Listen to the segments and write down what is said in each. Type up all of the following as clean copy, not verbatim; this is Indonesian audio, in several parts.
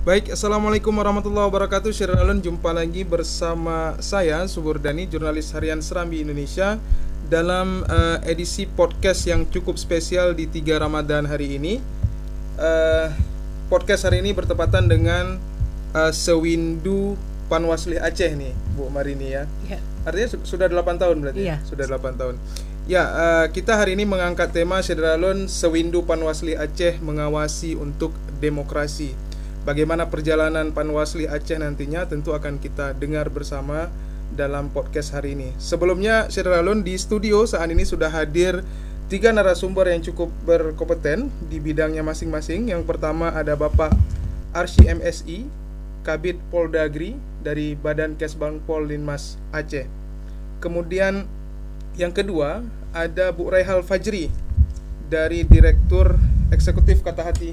Baik, Assalamualaikum warahmatullahi wabarakatuh. Syiralun, jumpa lagi bersama saya Subur Dhani, jurnalis harian Serambi Indonesia, dalam edisi podcast yang cukup spesial di 3 Ramadan hari ini. Podcast hari ini bertepatan dengan Sewindu Panwasli Aceh nih, Bu Marini ya. Artinya sudah 8 tahun berarti? Iya. Sudah 8 tahun. Ya, kita hari ini mengangkat tema Syiralun Sewindu Panwasli Aceh mengawasi untuk demokrasi. Bagaimana perjalanan Panwasli Aceh nantinya tentu akan kita dengar bersama dalam podcast hari ini. Sebelumnya, Syiralun, di studio saat ini sudah hadir 3 narasumber yang cukup berkompeten di bidangnya masing-masing. Yang pertama ada Bapak Arsy MSI, Kabid Poldagri dari Badan Kesbang Pol Linmas Aceh. Kemudian yang kedua ada Bu Raihal Fajri dari Direktur Eksekutif Kata Hati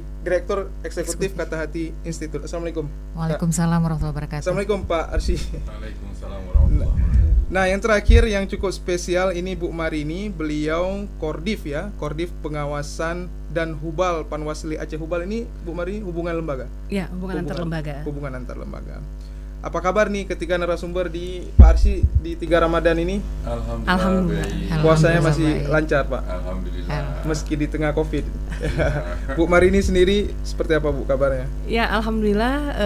Institut. Assalamualaikum. Waalaikumsalam warahmatullahi wabarakatuh. Assalamualaikum Pak Arsy. Waalaikumsalam warahmatullahi wabarakatuh. Nah, yang terakhir yang cukup spesial ini Bu Marini, beliau Kordif ya, Kordif Pengawasan dan Hubal Panwasli Aceh. Hubal ini Bu Marini hubungan lembaga? Ya, hubungan antar lembaga. Hubungan antar lembaga. Apa kabar nih ketika narasumber di Pak Arsy di 3 Ramadan ini? Alhamdulillah. Puasanya masih baik. lancar Pak? Alhamdulillah. Meski di tengah Covid. Bu Marini sendiri seperti apa Bu kabarnya? Ya, alhamdulillah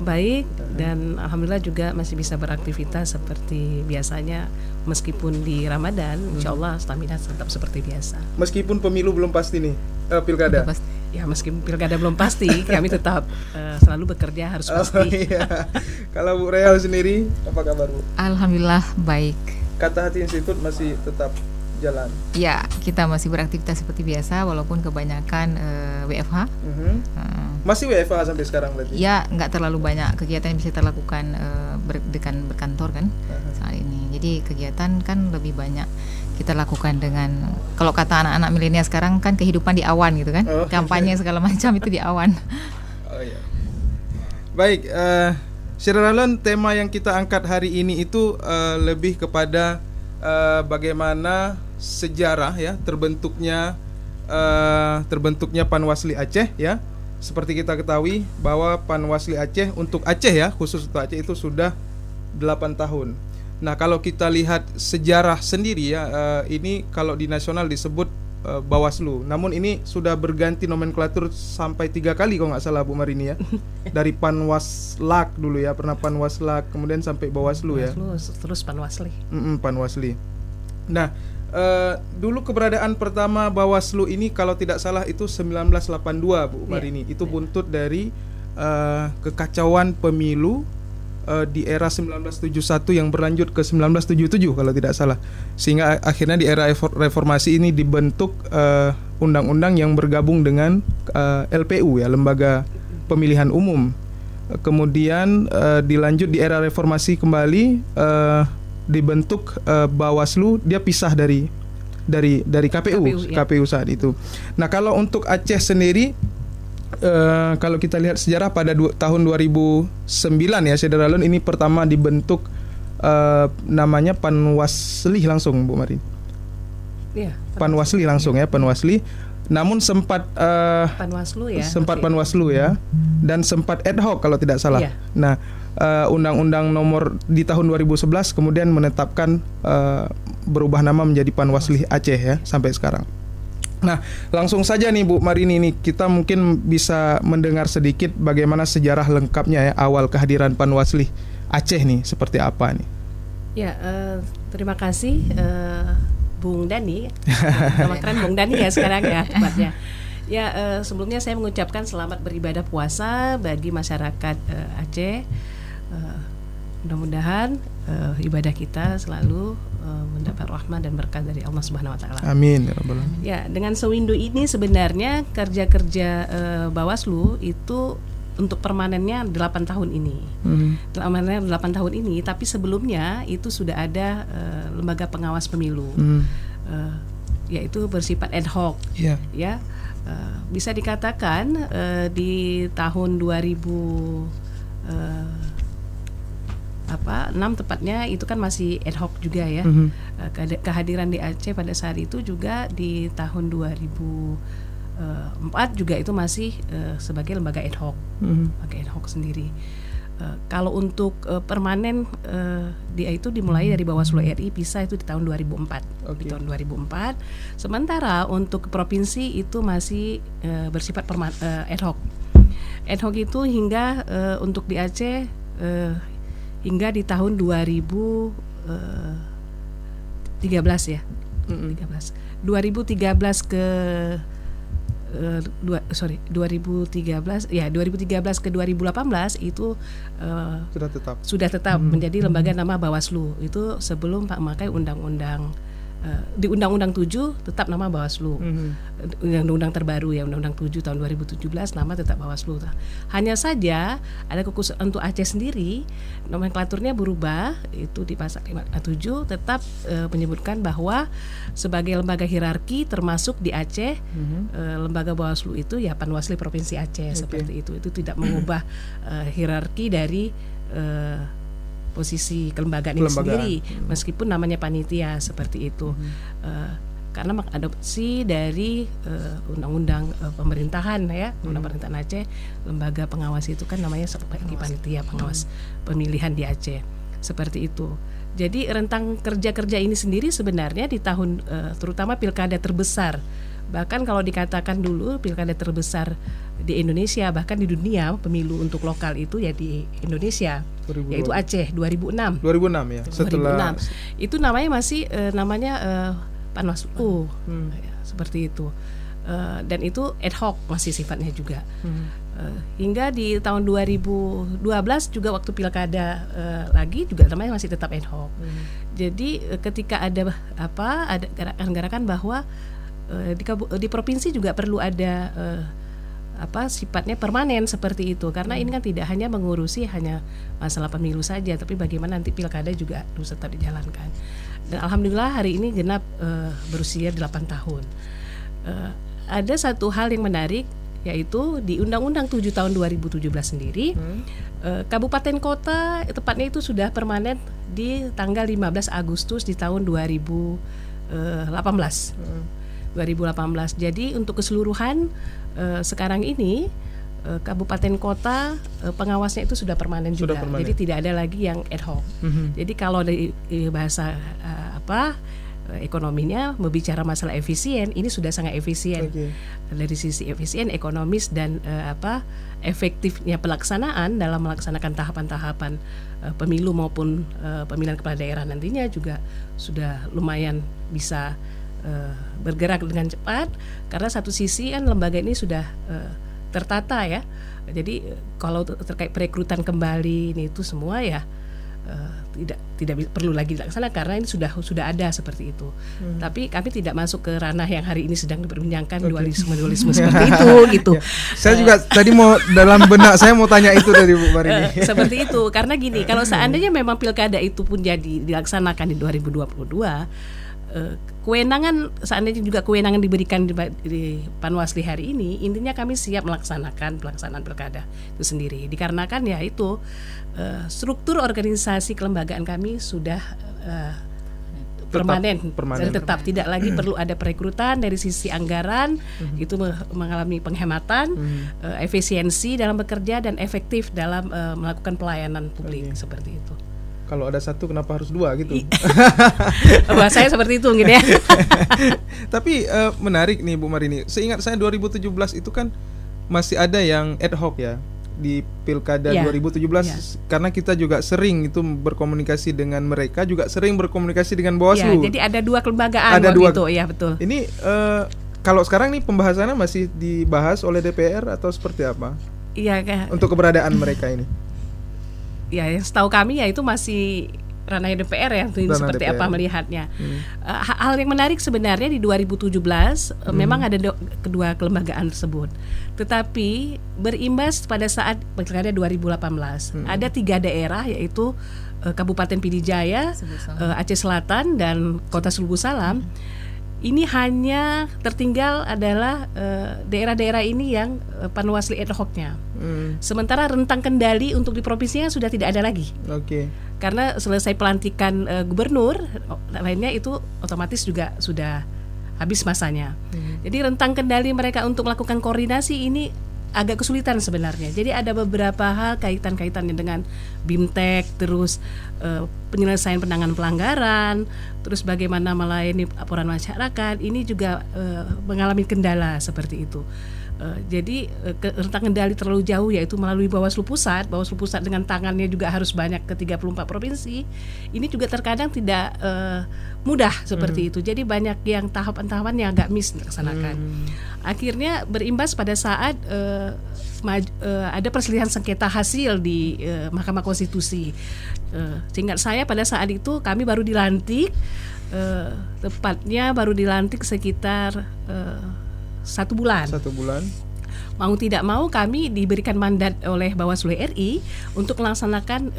baik, dan alhamdulillah juga masih bisa beraktivitas seperti biasanya meskipun di Ramadan. Insya Allah stamina tetap seperti biasa. Meskipun pemilu belum pasti nih, pilkada. Udah pasti. Ya, meskipun pilkada belum pasti, kami tetap selalu bekerja harus pasti. Iya. Kalau Bu Raihal sendiri apa kabar Bu? Alhamdulillah baik. Kata Hati Institut masih tetap jalan. Ya, kita masih beraktivitas seperti biasa walaupun kebanyakan WFH. Masih WFH sampai sekarang berarti? Ya, nggak terlalu banyak kegiatan yang bisa kita lakukan berkantor kan saat ini. Jadi kegiatan kan lebih banyak kita lakukan dengan, kalau kata anak-anak milenial sekarang kan, kehidupan di awan gitu kan. Kampanye segala macam itu di awan. Oh iya. Baik, Syiralun, tema yang kita angkat hari ini itu lebih kepada bagaimana sejarah ya terbentuknya Panwasli Aceh ya. Seperti kita ketahui bahwa Panwasli Aceh untuk Aceh ya, khusus untuk Aceh itu sudah 8 tahun. Nah, kalau kita lihat sejarah sendiri ya, ini kalau di nasional disebut Bawaslu. Namun ini sudah berganti nomenklatur sampai 3 kali kalau nggak salah Bu Marini ya. Dari Panwaslak dulu ya, pernah Panwaslak, kemudian sampai Bawaslu ya. Terus Panwasli. Panwasli. Nah, dulu keberadaan pertama Bawaslu ini kalau tidak salah itu 1982 Bu Marini. Itu buntut dari kekacauan pemilu di era 1971 yang berlanjut ke 1977 kalau tidak salah, sehingga akhirnya di era reformasi ini dibentuk undang-undang yang bergabung dengan LPU ya, Lembaga Pemilihan Umum. Kemudian dilanjut di era reformasi kembali, dibentuk Bawaslu, dia pisah dari KPU saat itu. Nah, kalau untuk Aceh sendiri, kalau kita lihat sejarah pada tahun 2009 ya, Syiralun, ini pertama dibentuk namanya Panwasli langsung Bu Marini. Iya. Panwasli langsung ya, Panwasli. Namun sempat Panwaslu ya. Panwaslu ya, dan sempat ad hoc kalau tidak salah. Iya. Nah, Undang-Undang nomor di tahun 2011 kemudian menetapkan berubah nama menjadi Panwasli Aceh ya sampai sekarang. Nah, langsung saja nih Bu Marini nih, kita mungkin bisa mendengar sedikit bagaimana sejarah lengkapnya ya awal kehadiran Panwasli Aceh nih, seperti apa nih? Ya, terima kasih Bung Dhani. Nama keren Bung Dhani ya sekarang ya tempatnya. Ya, sebelumnya saya mengucapkan selamat beribadah puasa bagi masyarakat Aceh. Mudah-mudahan ibadah kita selalu mendapat rahmat dan berkah dari Allah Subhanahu wa taala. Amin ya rabbal alamin. Ya, dengan Sewindu ini sebenarnya kerja-kerja Bawaslu itu untuk permanennya 8 tahun ini. Permanennya 8 tahun ini, tapi sebelumnya itu sudah ada lembaga pengawas pemilu. Yaitu bersifat ad hoc. Yeah. Ya. Bisa dikatakan di tahun 6 tepatnya itu kan masih ad hoc juga ya. Kehadiran di Aceh pada saat itu juga di tahun 2000 4 juga itu masih sebagai lembaga ad hoc, lembaga ad hoc sendiri. Kalau untuk permanen dia itu dimulai dari Bawaslu RI PISA itu di tahun 2004. Di tahun 2004. Sementara untuk provinsi itu masih bersifat ad hoc. Ad hoc itu hingga untuk di Aceh hingga di tahun 2013 ya. 2013 ke 2013 ke 2018 itu sudah tetap menjadi lembaga nama Bawaslu. Itu sebelum Pak memakai di Undang-Undang 7 tetap nama Bawaslu. Undang-Undang terbaru ya, Undang-Undang 7 tahun 2017 nama tetap Bawaslu. Hanya saja ada kekhususan untuk Aceh sendiri, nomenklaturnya berubah. Itu di pasal 57 tetap menyebutkan bahwa sebagai lembaga hierarki termasuk di Aceh, lembaga Bawaslu itu ya Panwasli Provinsi Aceh. Seperti itu. Itu tidak mengubah hierarki dari posisi kelembagaan ini sendiri, meskipun namanya panitia seperti itu, karena mengadopsi dari undang-undang pemerintahan ya, undang pemerintahan Aceh, lembaga pengawas itu kan namanya seperti panitia pengawas pemilihan di Aceh, seperti itu. Jadi rentang kerja-kerja ini sendiri sebenarnya di tahun terutama pilkada terbesar. Bahkan kalau dikatakan dulu pilkada terbesar di Indonesia, bahkan di dunia pemilu untuk lokal itu ya di Indonesia, yaitu Aceh 2006 ya. Setelah 2006 itu namanya masih Panwaslu, seperti itu, dan itu ad hoc masih sifatnya juga. Hingga di tahun 2012 juga waktu pilkada lagi juga namanya masih tetap ad hoc. Jadi ketika ada gerakan-gerakan bahwa di provinsi juga perlu ada sifatnya permanen seperti itu, karena ini kan tidak hanya mengurusi hanya masalah pemilu saja, tapi bagaimana nanti pilkada juga harus tetap dijalankan. Dan alhamdulillah hari ini genap berusia 8 tahun. Ada satu hal yang menarik, yaitu di Undang-Undang 7 tahun 2017 sendiri, kabupaten kota tepatnya itu sudah permanen di tanggal 15 Agustus di tahun 2018. Jadi untuk keseluruhan sekarang ini kabupaten kota pengawasnya itu sudah permanen juga. Jadi tidak ada lagi yang ad hoc. Jadi kalau dari bahasa ekonominya berbicara masalah efisien, ini sudah sangat efisien. Dari sisi efisien, ekonomis dan efektifnya pelaksanaan dalam melaksanakan tahapan-tahapan pemilu maupun pemilihan kepala daerah nantinya juga sudah lumayan bisa bergerak dengan cepat, karena satu sisi kan lembaga ini sudah tertata ya. Jadi kalau terkait perekrutan kembali ini itu semua ya tidak perlu lagi dilaksanakan karena ini sudah ada seperti itu. Tapi kami tidak masuk ke ranah yang hari ini sedang diperbincangkan, dualisme seperti itu gitu. Saya juga tadi mau dalam benak saya mau tanya itu dari Bu Marini. Seperti itu, karena gini, kalau seandainya memang pilkada itu pun jadi dilaksanakan di 2022, kewenangan seandainya juga kewenangan diberikan di Panwasli hari ini, intinya kami siap melaksanakan pelaksanaan pilkada itu sendiri. Dikarenakan ya itu struktur organisasi kelembagaan kami sudah permanen dan tetap tidak lagi perlu ada perekrutan. Dari sisi anggaran itu mengalami penghematan, efisiensi dalam bekerja dan efektif dalam melakukan pelayanan publik seperti itu. Kalau ada satu kenapa harus dua gitu? Saya seperti itu mungkin ya. Tapi menarik nih Bu Marini. Seingat saya 2017 itu kan masih ada yang ad hoc ya di pilkada 2017 karena kita juga sering itu berkomunikasi dengan mereka, juga sering berkomunikasi dengan Bawaslu. Ya, jadi ada dua kelembagaan itu ya, betul. Ini kalau sekarang nih pembahasannya masih dibahas oleh DPR atau seperti apa? Iya, untuk keberadaan mereka ini. Ya, yang setahu kami ya itu masih ranah DPR ya, seperti DPR. Apa melihatnya. Hal yang menarik sebenarnya di 2017 memang ada kedua kelembagaan tersebut, tetapi berimbas pada saat pilkada 2018 ada 3 daerah, yaitu Kabupaten Pidijaya, Aceh Selatan dan Kota Suluhu Salam. Ini hanya tertinggal adalah daerah-daerah ini yang Panwasli ad hoc-nya. Sementara rentang kendali untuk di provinsinya sudah tidak ada lagi. Karena selesai pelantikan gubernur, lainnya itu otomatis juga sudah habis masanya. Jadi rentang kendali mereka untuk melakukan koordinasi ini agak kesulitan sebenarnya. Jadi ada beberapa hal kaitan-kaitannya dengan BIMTEK, terus penyelesaian penanganan pelanggaran, terus bagaimana melayani laporan masyarakat. Ini juga mengalami kendala seperti itu. Jadi rentang kendali terlalu jauh, yaitu melalui Bawaslu Pusat dengan tangannya juga harus banyak ke 34 provinsi. Ini juga terkadang tidak mudah seperti itu. Jadi banyak yang tahapan-tahapan yang agak miss dilaksanakan. Akhirnya berimbas pada saat ada perselisihan sengketa hasil di Mahkamah Konstitusi. Seingat saya pada saat itu kami baru dilantik, tepatnya baru dilantik sekitar 1 bulan. Mau tidak mau kami diberikan mandat oleh Bawaslu RI untuk melaksanakan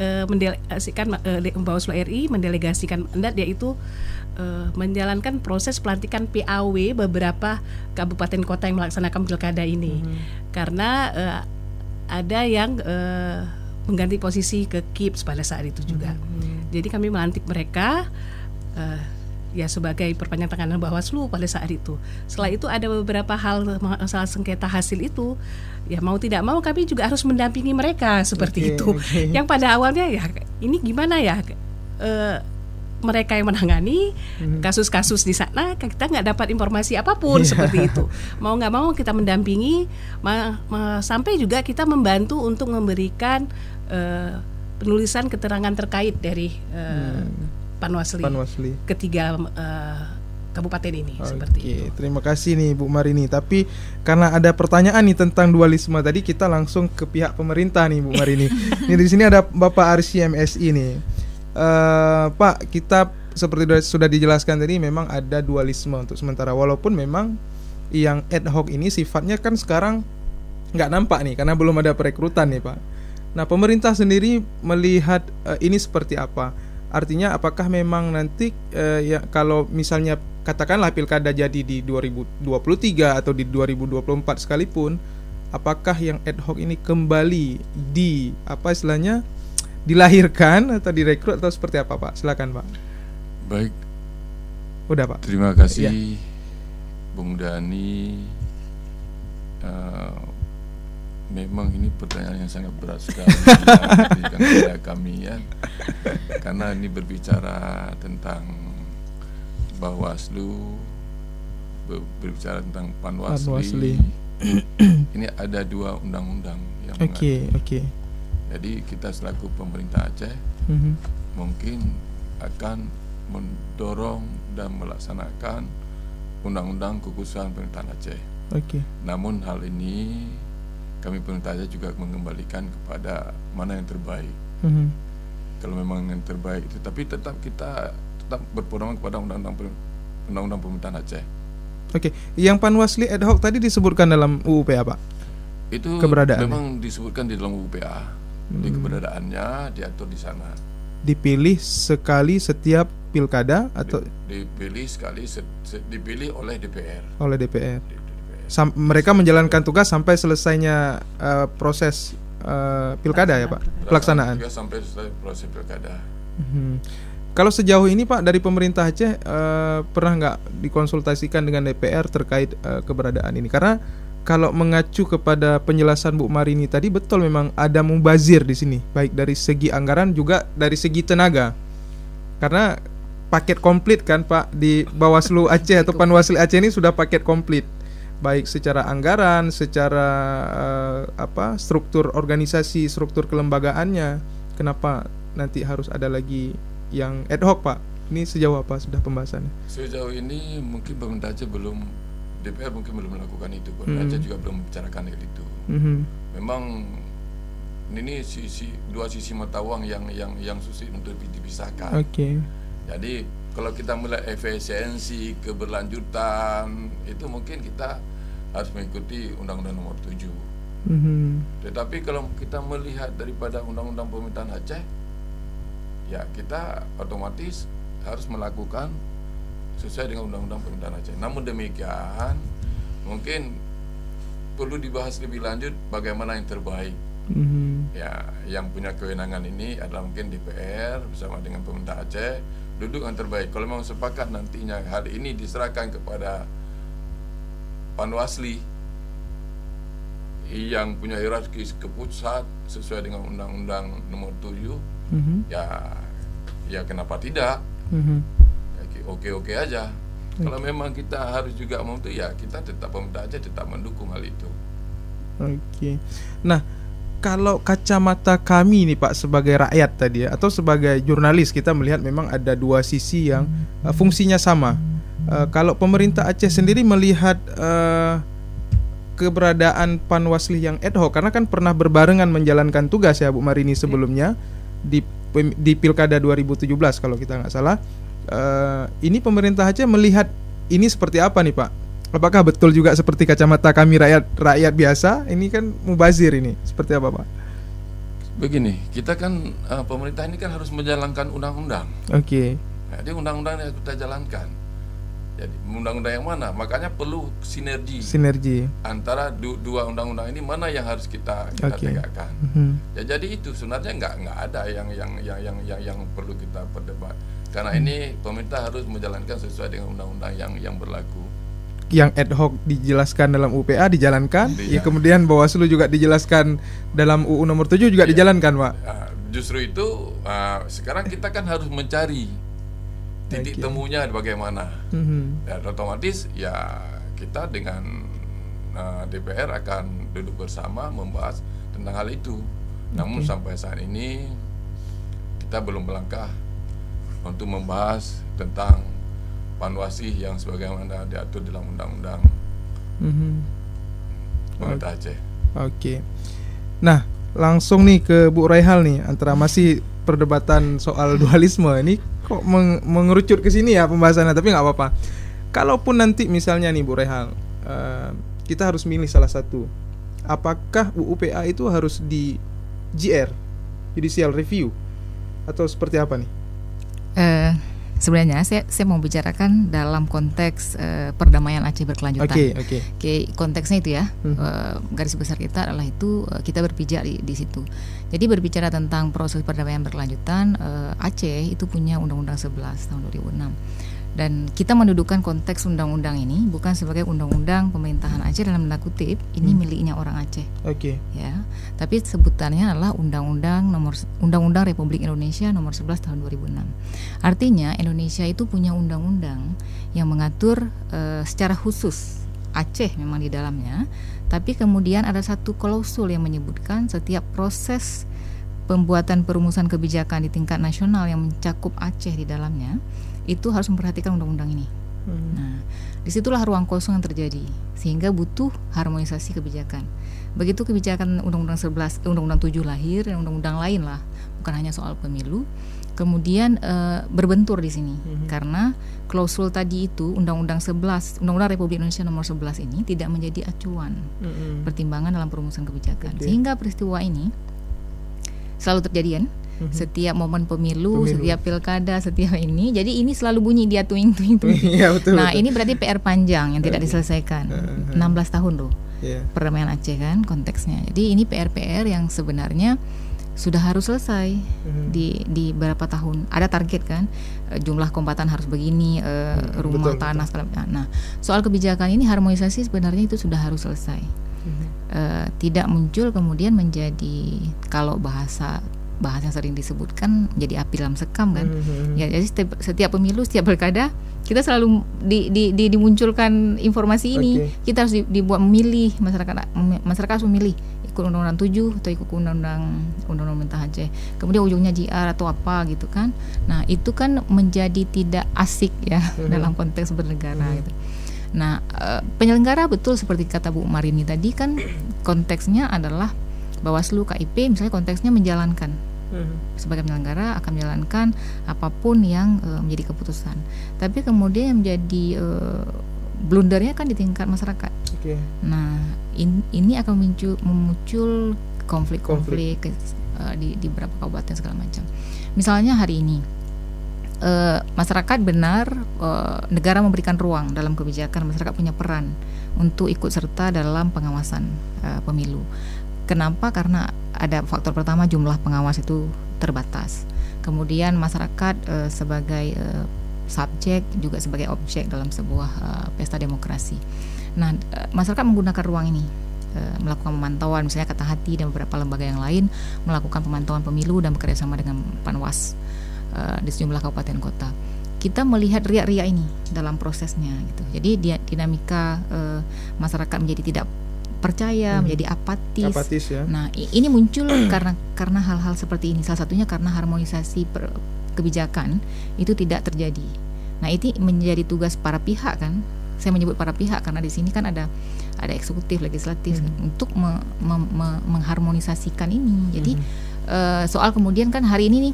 Bawaslu RI mendelegasikan mandat, yaitu menjalankan proses pelantikan PAW beberapa kabupaten kota yang melaksanakan pilkada ini. Karena ada yang mengganti posisi ke KIPS pada saat itu juga. Jadi kami melantik mereka ya sebagai perpanjang tangan Bawaslu pada saat itu. Setelah itu ada beberapa hal masalah sengketa hasil itu, ya mau tidak mau kami juga harus mendampingi mereka seperti itu. Yang pada awalnya ya ini gimana ya, mereka yang menangani kasus-kasus di sana, kita nggak dapat informasi apapun seperti itu. Mau nggak mau kita mendampingi, sampai juga kita membantu untuk memberikan penulisan keterangan terkait dari Panwasli ketiga kabupaten ini. Seperti itu. Terima kasih nih Bu Marini. Tapi karena ada pertanyaan nih tentang dualisme tadi, kita langsung ke pihak pemerintah nih Bu Marini. Nih di sini ada Bapak Arsy MSI nih. Pak, kita seperti sudah dijelaskan tadi memang ada dualisme untuk sementara, walaupun memang yang ad hoc ini sifatnya kan sekarang nggak nampak nih karena belum ada perekrutan nih Pak. Nah, pemerintah sendiri melihat ini seperti apa? Artinya apakah memang nanti ya kalau misalnya katakanlah pilkada jadi di 2023 atau di 2024 sekalipun, apakah yang ad hoc ini kembali dilahirkan atau direkrut atau seperti apa Pak? Silakan Pak. Baik. Udah Pak. Terima kasih Bung Dani. Memang ini pertanyaan yang sangat berat sekali kepada kami ya, karena ini berbicara tentang Bawaslu, berbicara tentang Panwasli. Ini ada 2 undang-undang yang mengatur. Jadi kita selaku pemerintah Aceh mungkin akan mendorong dan melaksanakan undang-undang kekhususan pemerintahan Aceh. Namun hal ini kami pemerintah Aceh juga mengembalikan kepada mana yang terbaik. Kalau memang yang terbaik itu, tapi kita tetap berpedoman kepada undang-undang pemerintahan Aceh. Yang Panwasli ad hoc tadi disebutkan dalam UU-PA Pak? Itu memang disebutkan di dalam UU-PA. Di keberadaannya diatur di sana. Dipilih sekali setiap pilkada atau dipilih oleh DPR. Mereka menjalankan tugas sampai selesainya proses pilkada ya Pak, pelaksanaan. Sampai selesai proses pilkada. Kalau sejauh ini Pak dari pemerintah Aceh pernah nggak dikonsultasikan dengan DPR terkait keberadaan ini? Karena kalau mengacu kepada penjelasan Bu Marini tadi, betul memang ada mubazir di sini, baik dari segi anggaran juga dari segi tenaga. Karena paket komplit kan Pak di Bawaslu Aceh atau Panwasli Aceh ini sudah paket komplit. Baik secara anggaran, secara struktur organisasi, struktur kelembagaannya. Kenapa nanti harus ada lagi yang ad hoc Pak? Ini sejauh apa sudah pembahasannya? Sejauh ini mungkin pemerintah Aceh DPR mungkin belum melakukan itu. Pemerintah Aceh juga belum membicarakan itu. Memang ini dua sisi mata uang yang sulit untuk dipisahkan. Jadi kalau kita melihat efisiensi, keberlanjutan, itu mungkin kita harus mengikuti Undang-Undang Nomor 7. Tetapi kalau kita melihat daripada Undang-Undang Pemerintahan Aceh, ya kita otomatis harus melakukan sesuai dengan Undang-Undang Pemerintahan Aceh. Namun demikian, mungkin perlu dibahas lebih lanjut bagaimana yang terbaik. Ya, yang punya kewenangan ini adalah mungkin DPR bersama dengan pemerintah Aceh duduk yang terbaik. Kalau memang sepakat nantinya hari ini diserahkan kepada Panwasli yang punya hierarki keputusan sesuai dengan Undang-Undang Nomor 7, ya kenapa tidak? Oke aja. Kalau memang kita harus juga membantu, ya kita tetap pemerintah Aceh tetap mendukung hal itu. Oke. Nah, kalau kacamata kami nih Pak sebagai rakyat tadi ya, atau sebagai jurnalis, kita melihat memang ada dua sisi yang fungsinya sama. Kalau pemerintah Aceh sendiri melihat keberadaan Panwasli yang ad hoc, karena kan pernah berbarengan menjalankan tugas ya Bu Marini sebelumnya di Pilkada 2017 kalau kita nggak salah. Ini pemerintah Aceh melihat ini seperti apa nih Pak? Apakah betul juga seperti kacamata kami rakyat biasa? Ini kan mubazir ini. Seperti apa Pak? Begini, kita kan pemerintah ini kan harus menjalankan undang-undang. Oke. Jadi undang-undang yang kita jalankan. Jadi undang-undang yang mana? Makanya perlu sinergi antara dua undang-undang ini, mana yang harus kita tegakkan. Ya, jadi itu sebenarnya nggak ada yang perlu kita perdebat. Karena ini pemerintah harus menjalankan sesuai dengan undang-undang yang berlaku. Yang ad hoc dijelaskan dalam UPA dijalankan, ya kemudian Bawaslu juga dijelaskan dalam UU Nomor 7 juga dijalankan, Pak. Justru itu sekarang kita kan harus mencari titik temunya bagaimana. Dan otomatis ya kita dengan DPR akan duduk bersama membahas tentang hal itu. Namun sampai saat ini kita belum melangkah untuk membahas tentang Panwasli yang sebagaimana diatur dalam undang-undang pemerintah Aceh. Oke. Nah, langsung nih ke Bu Raihal nih, antara masih perdebatan soal dualisme ini kok mengerucut ke sini ya pembahasannya, tapi nggak apa-apa. Kalaupun nanti misalnya nih Bu Raihal, kita harus milih salah satu, apakah UUPA itu harus di JR, Judicial Review, atau seperti apa nih? Sebenarnya saya mau bicarakan dalam konteks perdamaian Aceh berkelanjutan. Oke, konteksnya itu ya. Garis besar kita adalah itu, kita berpijak di situ. Jadi berbicara tentang proses perdamaian berkelanjutan, Aceh itu punya Undang-Undang 11 tahun 2006. Dan kita mendudukan konteks undang-undang ini bukan sebagai undang-undang pemerintahan Aceh dalam tanda kutip, ini miliknya orang Aceh. Ya. Tapi sebutannya adalah Undang-Undang Republik Indonesia Nomor 11 tahun 2006. Artinya Indonesia itu punya undang-undang yang mengatur secara khusus Aceh memang di dalamnya, tapi kemudian ada satu klausul yang menyebutkan setiap proses pembuatan perumusan kebijakan di tingkat nasional yang mencakup Aceh di dalamnya itu harus memperhatikan undang-undang ini. Nah, disitulah ruang kosong yang terjadi, sehingga butuh harmonisasi kebijakan. Begitu kebijakan Undang-Undang 11, Undang-Undang 7 lahir, dan undang-undang lain lah, bukan hanya soal pemilu, kemudian berbentur di sini, karena klausul tadi itu Undang-Undang 11, Undang-Undang Republik Indonesia Nomor 11 ini tidak menjadi acuan pertimbangan dalam perumusan kebijakan, sehingga peristiwa ini selalu terjadi kan. Setiap momen pemilu, setiap pilkada, setiap ini, jadi ini selalu bunyi dia tuing. Ya, betul, nah, ini berarti PR panjang yang tidak diselesaikan. 16 tahun loh perdamaian Aceh kan konteksnya. Jadi ini PR yang sebenarnya sudah harus selesai di berapa tahun. Ada target kan, jumlah kombatan harus begini, rumah tanah segala macam. Nah, soal kebijakan ini harmonisasi sebenarnya itu sudah harus selesai. Tidak muncul kemudian menjadi, kalau bahasa yang sering disebutkan, jadi api dalam sekam kan. Ya, jadi setiap pemilu, setiap pilkada kita selalu dimunculkan informasi ini. Kita harus dibuat memilih, masyarakat harus memilih ikut Undang-Undang 7 atau ikut Undang-Undang Pemerintah Aceh. Kemudian ujungnya JR atau apa gitu kan. Nah, itu kan menjadi tidak asik ya dalam konteks bernegara gitu. Nah, penyelenggara betul seperti kata Bu Marini tadi kan, konteksnya adalah Bawaslu, KIP misalnya konteksnya menjalankan. Sebagai penyelenggara akan menjalankan apapun yang menjadi keputusan. Tapi kemudian yang menjadi blundernya kan di tingkat masyarakat. Nah, ini akan memuncul konflik-konflik di beberapa kabupaten segala macam. Misalnya hari ini masyarakat benar, negara memberikan ruang dalam kebijakan, masyarakat punya peran untuk ikut serta dalam pengawasan pemilu. Kenapa? Karena ada faktor pertama, jumlah pengawas itu terbatas. kemudian masyarakat sebagai subjek juga sebagai objek dalam sebuah pesta demokrasi. Nah, masyarakat menggunakan ruang ini melakukan pemantauan, misalnya Kata Hati dan beberapa lembaga yang lain melakukan pemantauan pemilu dan bekerjasama dengan Panwas di sejumlah kabupaten kota. Kita melihat riak-riak ini dalam prosesnya gitu. Jadi dinamika masyarakat menjadi tidak percaya, menjadi apatis ya. Nah, ini muncul karena hal-hal seperti ini. Salah satunya karena harmonisasi kebijakan itu tidak terjadi. Nah, itu menjadi tugas para pihak kan. Saya menyebut para pihak karena di sini kan ada eksekutif, legislatif untuk mengharmonisasikan ini. Jadi soal kemudian kan hari ini nih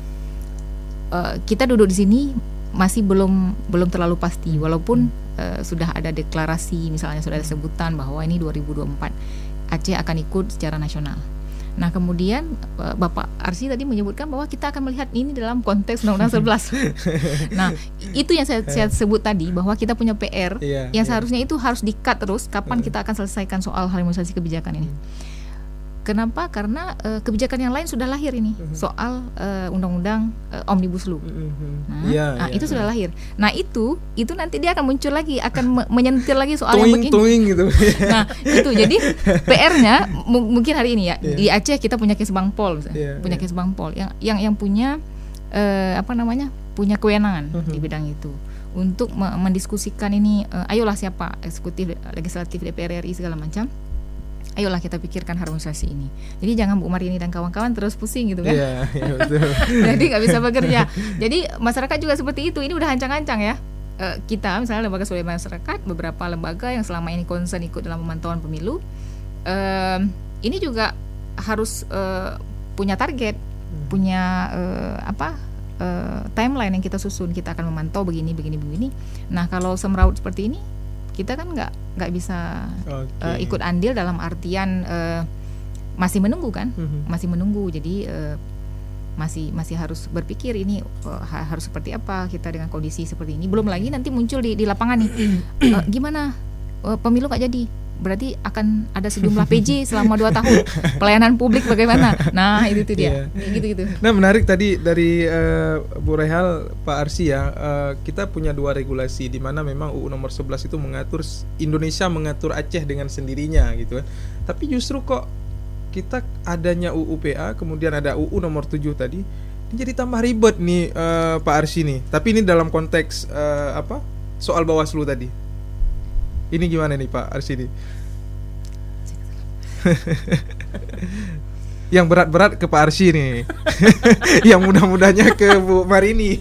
kita duduk di sini masih belum terlalu pasti, walaupun sudah ada deklarasi, misalnya sudah ada sebutan bahwa ini 2024 Aceh akan ikut secara nasional. Nah, kemudian Bapak Arsy tadi menyebutkan bahwa kita akan melihat ini dalam konteks Undang-Undang 11. Nah, itu yang saya sebut tadi, bahwa kita punya PR yang seharusnya itu harus di-cut terus kapan kita akan selesaikan soal harmonisasi kebijakan ini. Kenapa? Karena kebijakan yang lain sudah lahir ini, soal Undang-Undang Omnibus Law. Nah, itu sudah lahir. Nah, itu nanti dia akan muncul lagi, akan menyentil lagi soal yang begini. Gitu. Nah, itu jadi PR-nya mungkin hari ini ya di Aceh kita punya Kesbangpol, punya Kesbangpol yang punya punya kewenangan di bidang itu untuk mendiskusikan ini. Ayolah siapa eksekutif, legislatif, DPR RI segala macam. Ayolah kita pikirkan harmonisasi ini. Jadi jangan Bu Marini dan kawan-kawan terus pusing gitu kan. Iya, betul. Jadi nggak bisa bekerja. Jadi masyarakat juga seperti itu. Ini udah ancang-ancang ya. Kita misalnya lembaga swadaya masyarakat, beberapa lembaga yang selama ini concern ikut dalam pemantauan pemilu, ini juga harus punya target, punya timeline yang kita susun. Kita akan memantau begini. Nah, kalau semraut seperti ini, kita kan nggak bisa ikut andil dalam artian masih menunggu kan, masih menunggu. Jadi masih harus berpikir ini harus seperti apa kita dengan kondisi seperti ini. Belum lagi nanti muncul di lapangan nih, gimana pemilu nggak jadi, berarti akan ada sejumlah PJ selama 2 tahun. Pelayanan publik bagaimana? Nah, itu dia. Gitu. Nah, menarik tadi dari Bu Rehal, Pak Arsy ya. Kita punya 2 regulasi di mana memang UU nomor 11 itu mengatur Indonesia mengatur Aceh dengan sendirinya gitu kan. Tapi justru kok kita adanya UU PA, kemudian ada UU nomor 7 tadi, ini jadi tambah ribet nih Pak Arsy nih. Tapi ini dalam konteks soal Bawaslu tadi. Ini gimana nih Pak Arsy nih? Yang berat-berat ke Pak Arsy nih. Yang mudah-mudahnya ke Bu Marini.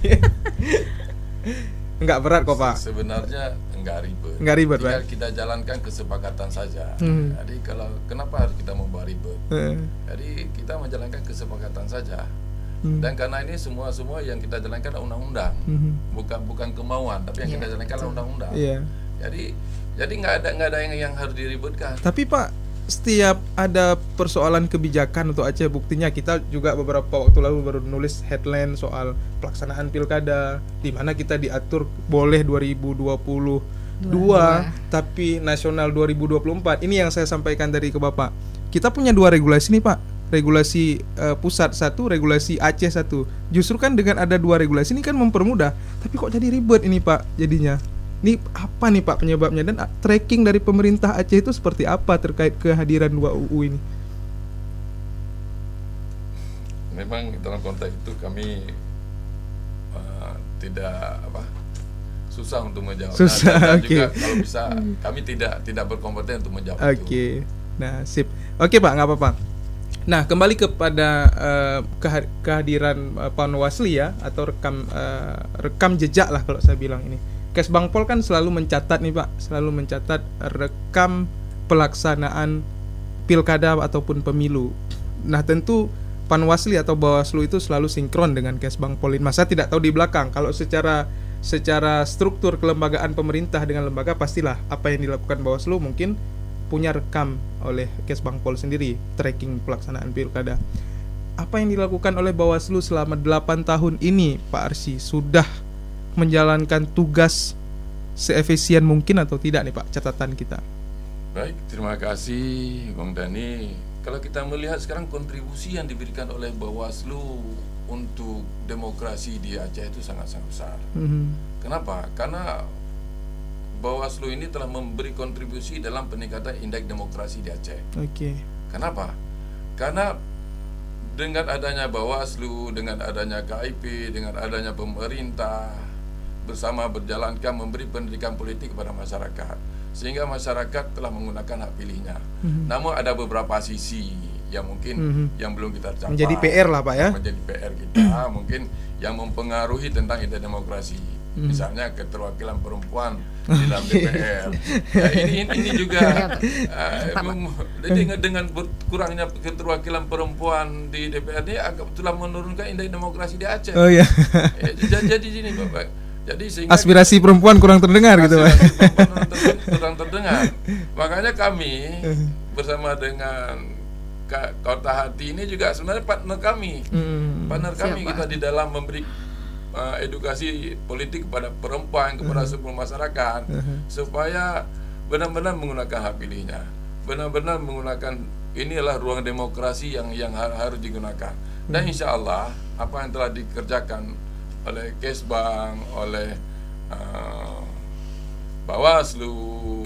Enggak berat kok Pak. Sebenarnya enggak ribet. Enggak ribet Pak. Kita jalankan kesepakatan saja. Jadi kenapa harus kita membuat ribet? Jadi kita menjalankan kesepakatan saja. Dan karena ini semua yang kita jalankan adalah undang-undang. Bukan kemauan, tapi yang kita jalankan adalah undang-undang. Jadi nggak ada yang harus diributkan. Tapi Pak, setiap ada persoalan kebijakan untuk Aceh, buktinya kita juga beberapa waktu lalu baru nulis headline soal pelaksanaan pilkada, di mana kita diatur boleh 2022 tapi nasional 2024. Ini yang saya sampaikan tadi ke Bapak. Kita punya 2 regulasi nih Pak. Regulasi pusat 1, regulasi Aceh 1. Justru kan dengan ada 2 regulasi ini kan mempermudah. Tapi kok jadi ribet ini Pak jadinya? Ini apa nih Pak penyebabnya, dan tracking dari pemerintah Aceh itu seperti apa terkait kehadiran 2 UU ini? Memang dalam konteks itu kami tidak susah untuk menjawab. Susah, juga kalau bisa kami tidak berkompeten untuk menjawab itu. Nah sip. Oke Pak, nggak apa-apa. Nah, kembali kepada kehadiran Panwasli ya, atau rekam jejak lah kalau saya bilang ini. Kesbangpol kan selalu mencatat nih Pak, selalu mencatat rekam pelaksanaan pilkada ataupun pemilu. Nah, tentu Panwasli atau Bawaslu itu selalu sinkron dengan Kesbangpol. Masa tidak tahu di belakang. Kalau secara struktur kelembagaan pemerintah dengan lembaga, pastilah apa yang dilakukan Bawaslu mungkin punya rekam oleh Kesbangpol sendiri, tracking pelaksanaan pilkada. Apa yang dilakukan oleh Bawaslu selama 8 tahun ini Pak Arsy, sudah menjalankan tugas seefisien mungkin atau tidak nih Pak, catatan kita? Baik, terima kasih Bang Dhani. Kalau kita melihat sekarang kontribusi yang diberikan oleh Bawaslu untuk demokrasi di Aceh itu sangat-sangat besar. Kenapa? Karena Bawaslu ini telah memberi kontribusi dalam peningkatan indeks demokrasi di Aceh. Kenapa? Karena dengan adanya Bawaslu, dengan adanya KIP, dengan adanya pemerintah bersama berjalankan memberi pendidikan politik kepada masyarakat, sehingga masyarakat telah menggunakan hak pilihnya. Namun ada beberapa sisi yang mungkin yang belum kita capai. Menjadi PR lah Pak ya. Menjadi PR kita mungkin yang mempengaruhi tentang indeks demokrasi. Misalnya keterwakilan perempuan di dalam DPR. Ya, ini juga jadi dengan berkurangnya keterwakilan perempuan di DPR ini agak telah menurunkan indeks demokrasi di Aceh. Jadi gini Bapak. Jadi sehingga aspirasi perempuan kurang terdengar gitu Pak. Kurang terdengar. Makanya kami bersama dengan Kota Hati ini juga sebenarnya partner kami. Kita di dalam memberi edukasi politik kepada perempuan, kepada seluruh masyarakat, supaya benar-benar menggunakan hak pilihnya, benar-benar menggunakan, inilah ruang demokrasi yang harus digunakan. Dan insya Allah apa yang telah dikerjakan oleh Kesbang, oleh Bawaslu,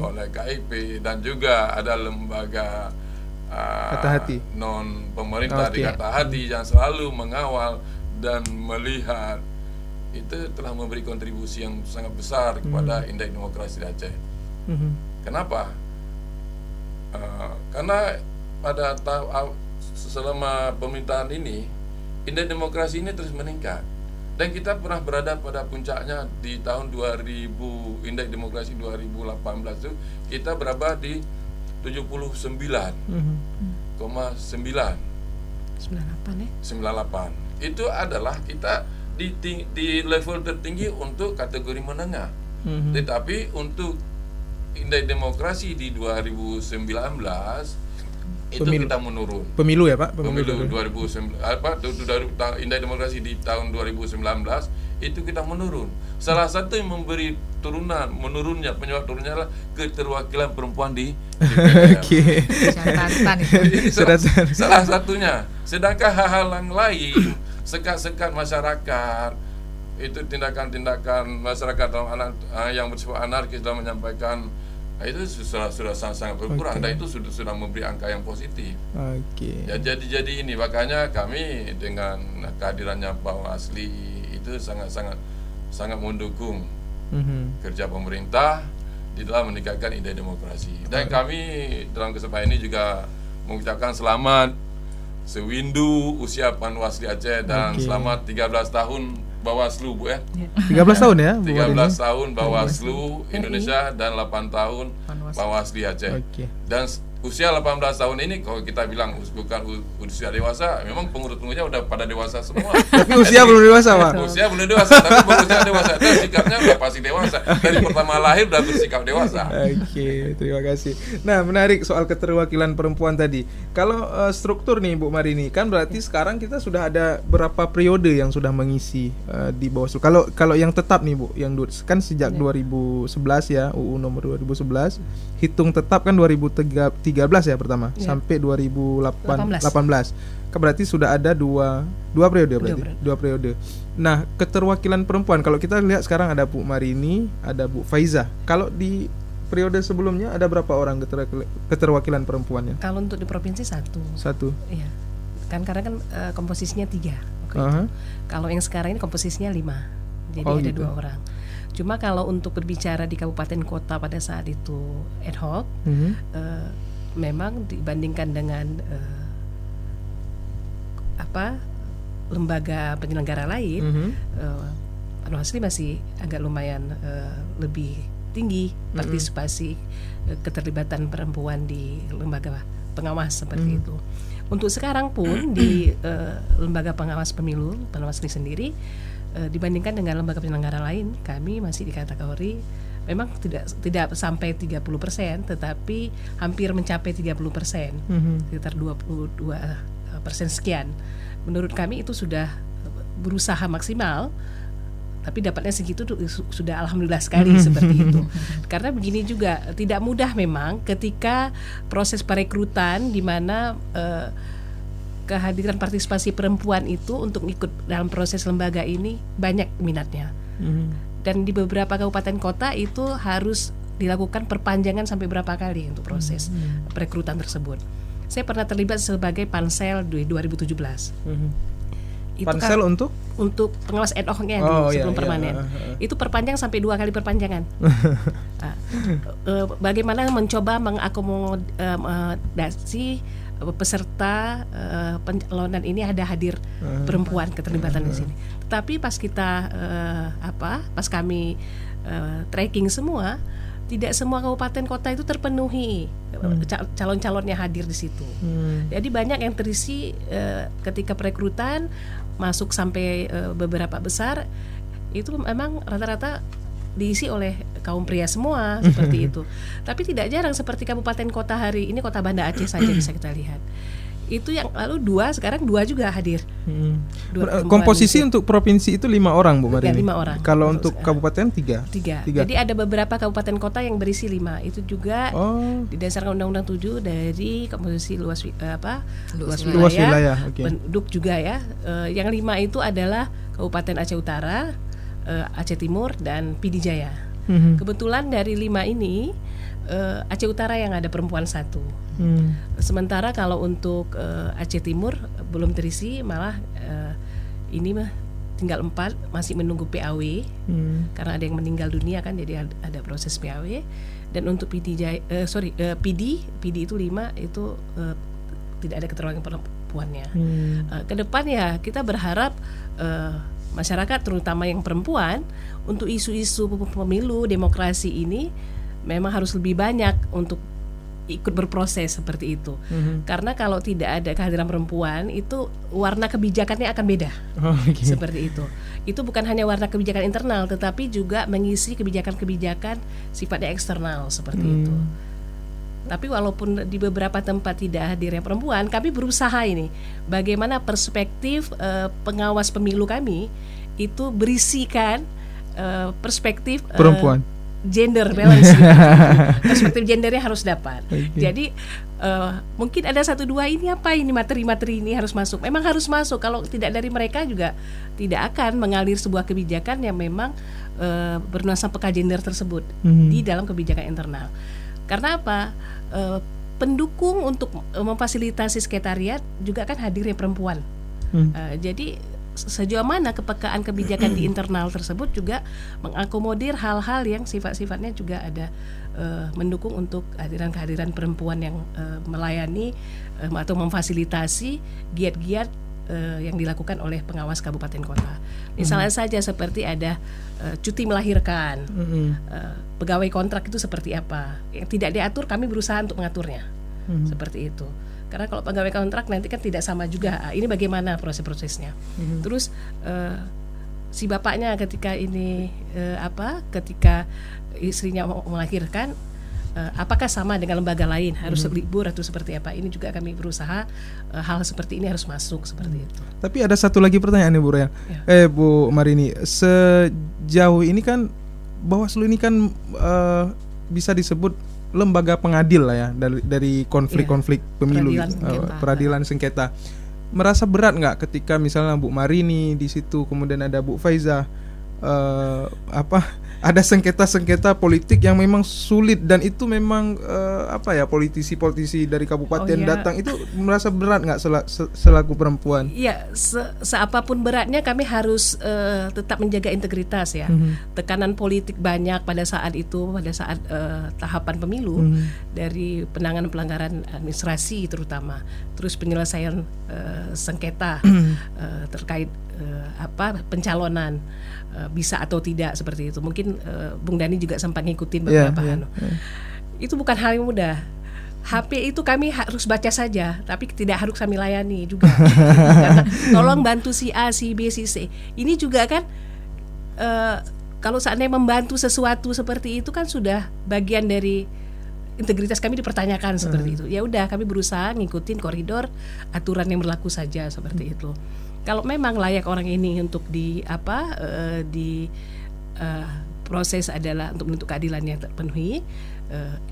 oleh KIP, dan juga ada lembaga non pemerintah di Kota Hati yang selalu mengawal dan melihat, itu telah memberi kontribusi yang sangat besar kepada indeks demokrasi di Aceh. Kenapa? Karena pada selama pemerintahan ini indeks demokrasi ini terus meningkat, dan kita pernah berada pada puncaknya di tahun 2000, indeks demokrasi 2018 itu kita berada di 79,9 98. Itu adalah kita di level tertinggi untuk kategori menengah. Tetapi untuk indeks demokrasi di 2019 itu kita menurun. Pemilu ya Pak? Pemilu 2019 indeks demokrasi di tahun 2019 itu kita menurun. Salah satu yang memberi menurunnya penyebab turunnya adalah keterwakilan perempuan di DPR. Salah satunya. Sedangkan hal-hal yang lain, sekat-sekat masyarakat, itu tindakan-tindakan masyarakat yang bersifat anarkis dalam menyampaikan, itu sudah sangat berkurang, dan itu sudah memberi angka yang positif. Ya, jadi ini makanya kami dengan kehadirannya Bawaslu itu sangat mendukung kerja pemerintah di dalam meningkatkan indeks demokrasi. Dan kami dalam kesempatan ini juga mengucapkan selamat sewindu usia Panwasli Aceh, dan selamat 13 tahun Bawaslu Bu ya. 13 tahun ya Bu. 13 tahun Bawaslu Indonesia dan 8 tahun Panwasli Aceh. Dan usia 18 tahun ini kalau kita bilang bukan usia dewasa, memang pengurus-pengurusnya udah pada dewasa semua. Tapi usia belum dewasa Pak. Usia belum dewasa, tapi pengurusnya dewasa. Dan sikapnya udah pasti dewasa. Dari pertama lahir udah bersikap dewasa. Terima kasih. Nah, menarik soal keterwakilan perempuan tadi. Kalau struktur nih Bu Marini, kan berarti sekarang kita sudah ada berapa periode yang sudah mengisi di Bawaslu. Kalau yang tetap nih Bu, yang kan sejak 2011 ya, UU nomor 2011, hitung tetap kan 2013 ya pertama sampai 2018. Kan berarti sudah ada dua periode berarti. Dua periode. Nah, keterwakilan perempuan kalau kita lihat sekarang ada Bu Marini, ada Bu Faiza. Kalau di periode sebelumnya ada berapa orang keterwakilan perempuannya? Kalau untuk di provinsi satu. Iya. Kan karena kan komposisinya 3. Kalau yang sekarang ini komposisinya 5. Jadi ada 2 orang. Cuma kalau untuk berbicara di kabupaten kota pada saat itu ad hoc, memang dibandingkan dengan lembaga penyelenggara lain, Panwasli masih agak lumayan lebih tinggi partisipasi keterlibatan perempuan di lembaga pengawas seperti itu. Untuk sekarang pun di lembaga pengawas pemilu Panwasli sendiri, dibandingkan dengan lembaga penyelenggara lain, kami masih di kategori memang tidak sampai 30%, tetapi hampir mencapai 30%, sekitar 22% sekian. Menurut kami itu sudah berusaha maksimal, tapi dapatnya segitu sudah alhamdulillah sekali seperti itu. Karena begini juga, tidak mudah memang ketika proses perekrutan di mana kehadiran partisipasi perempuan itu untuk ikut dalam proses lembaga ini banyak minatnya. Dan di beberapa kabupaten kota itu harus dilakukan perpanjangan sampai berapa kali untuk proses perekrutan tersebut. Saya pernah terlibat sebagai pansel di 2017. Itu pansel kan untuk pengawas ad hoc-nya sebelum permanen. Itu perpanjang sampai 2 kali perpanjangan. Bagaimana mencoba mengakomodasi peserta pencalonan ini ada hadir perempuan keterlibatan di sini. Tapi pas kita pas kami tracking semua, tidak semua kabupaten kota itu terpenuhi calon-calonnya hadir di situ. Jadi banyak yang terisi ketika perekrutan masuk sampai beberapa besar itu memang rata-rata diisi oleh kaum pria semua seperti itu. Tapi tidak jarang seperti kabupaten kota hari ini kota Banda Aceh saja bisa kita lihat. Itu yang lalu 2, sekarang 2 juga hadir. Komposisi untuk provinsi itu 5 orang Bu Marini. 5 orang. Kalau untuk kabupaten 3. Jadi ada beberapa kabupaten kota yang berisi 5. Itu juga didasarkan Undang-Undang 7 dari komposisi luas wilayah. Penduduk juga ya. Yang 5 itu adalah Kabupaten Aceh Utara, Aceh Timur, dan Pidi Jaya. Kebetulan dari 5 ini Aceh Utara yang ada perempuan 1. Sementara kalau untuk Aceh Timur belum terisi, malah ini mah tinggal 4 masih menunggu PAW karena ada yang meninggal dunia kan, jadi ada proses PAW. Dan untuk PD itu 5 itu tidak ada keterangan perempuannya. Ke depan ya kita berharap masyarakat terutama yang perempuan untuk isu-isu pemilu demokrasi ini memang harus lebih banyak untuk ikut berproses seperti itu. Karena kalau tidak ada kehadiran perempuan itu warna kebijakannya akan beda. Seperti itu. Itu bukan hanya warna kebijakan internal tetapi juga mengisi kebijakan-kebijakan sifatnya eksternal seperti itu. Tapi walaupun di beberapa tempat tidak hadirnya perempuan, kami berusaha ini bagaimana perspektif pengawas pemilu kami itu berisikan perspektif perempuan. Gender balance perspektif gendernya harus dapat. Jadi mungkin ada 1-2 ini materi-materi ini harus masuk. Memang harus masuk. Kalau tidak dari mereka juga tidak akan mengalir sebuah kebijakan yang memang bernuansa peka gender tersebut di dalam kebijakan internal. Karena apa? Pendukung untuk memfasilitasi sekretariat juga kan hadirnya perempuan. Jadi sejauh mana kepekaan kebijakan di internal tersebut juga mengakomodir hal-hal yang sifat-sifatnya juga ada mendukung untuk kehadiran perempuan yang melayani atau memfasilitasi giat-giat yang dilakukan oleh pengawas kabupaten kota. Misalnya saja seperti ada cuti melahirkan, pegawai kontrak itu seperti apa, yang tidak diatur kami berusaha untuk mengaturnya, seperti itu. Karena kalau pegawai kontrak nanti kan tidak sama juga. Ini bagaimana proses-prosesnya. Terus si bapaknya ketika ini ketika istrinya mau melahirkan, apakah sama dengan lembaga lain harus libur atau seperti apa? Ini juga kami berusaha hal seperti ini harus masuk seperti itu. Tapi ada satu lagi pertanyaan nih Bu Roya. Bu Marini, sejauh ini kan Bawaslu ini kan bisa disebut lembaga pengadil lah ya dari konflik-konflik pemilu, peradilan sengketa. Merasa berat nggak ketika misalnya Bu Marini di situ, kemudian ada Bu Faiza, ada sengketa-sengketa politik yang memang sulit dan itu memang politisi-politisi dari kabupaten datang, itu merasa berat nggak selaku perempuan? Iya, seapapun beratnya kami harus tetap menjaga integritas ya. Tekanan politik banyak pada saat itu, pada saat tahapan pemilu, dari penanganan pelanggaran administrasi terutama, terus penyelesaian sengketa terkait pencalonan bisa atau tidak seperti itu. Mungkin Bung Dani juga sempat ngikutin beberapa Itu bukan hal yang mudah. HP itu kami harus baca saja, tapi tidak harus kami layani juga. Karena tolong bantu si A, si B, si C. Ini juga kan kalau seandainya membantu sesuatu seperti itu kan sudah bagian dari integritas kami dipertanyakan seperti itu. Ya udah, kami berusaha ngikutin koridor aturan yang berlaku saja seperti itu. Kalau memang layak orang ini untuk proses adalah untuk menuntut keadilan yang terpenuhi,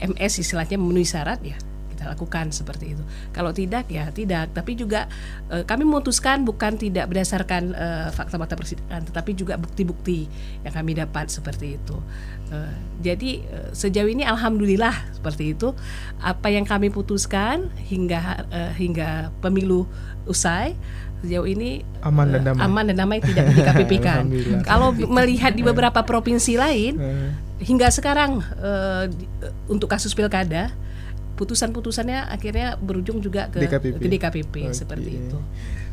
MS istilahnya memenuhi syarat, ya kita lakukan seperti itu. Kalau tidak ya tidak. Tapi juga kami memutuskan bukan tidak berdasarkan fakta-fakta persidangan, tetapi juga bukti-bukti yang kami dapat seperti itu. Jadi sejauh ini alhamdulillah seperti itu. Apa yang kami putuskan hingga pemilu usai sejauh ini aman dan damai tidak di-KPP-kan. Kalau melihat di beberapa provinsi lain hingga sekarang untuk kasus pilkada putusan-putusannya akhirnya berujung juga ke DKPP seperti itu.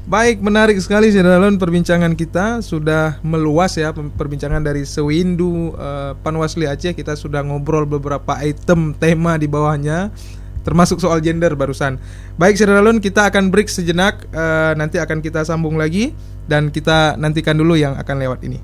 Baik, menarik sekali Syederalun perbincangan kita, sudah meluas ya perbincangan dari Sewindu Panwasli Aceh. Kita sudah ngobrol beberapa item tema di bawahnya, termasuk soal gender barusan. Baik Syederalun, kita akan break sejenak, nanti akan kita sambung lagi dan kita nantikan dulu yang akan lewat ini.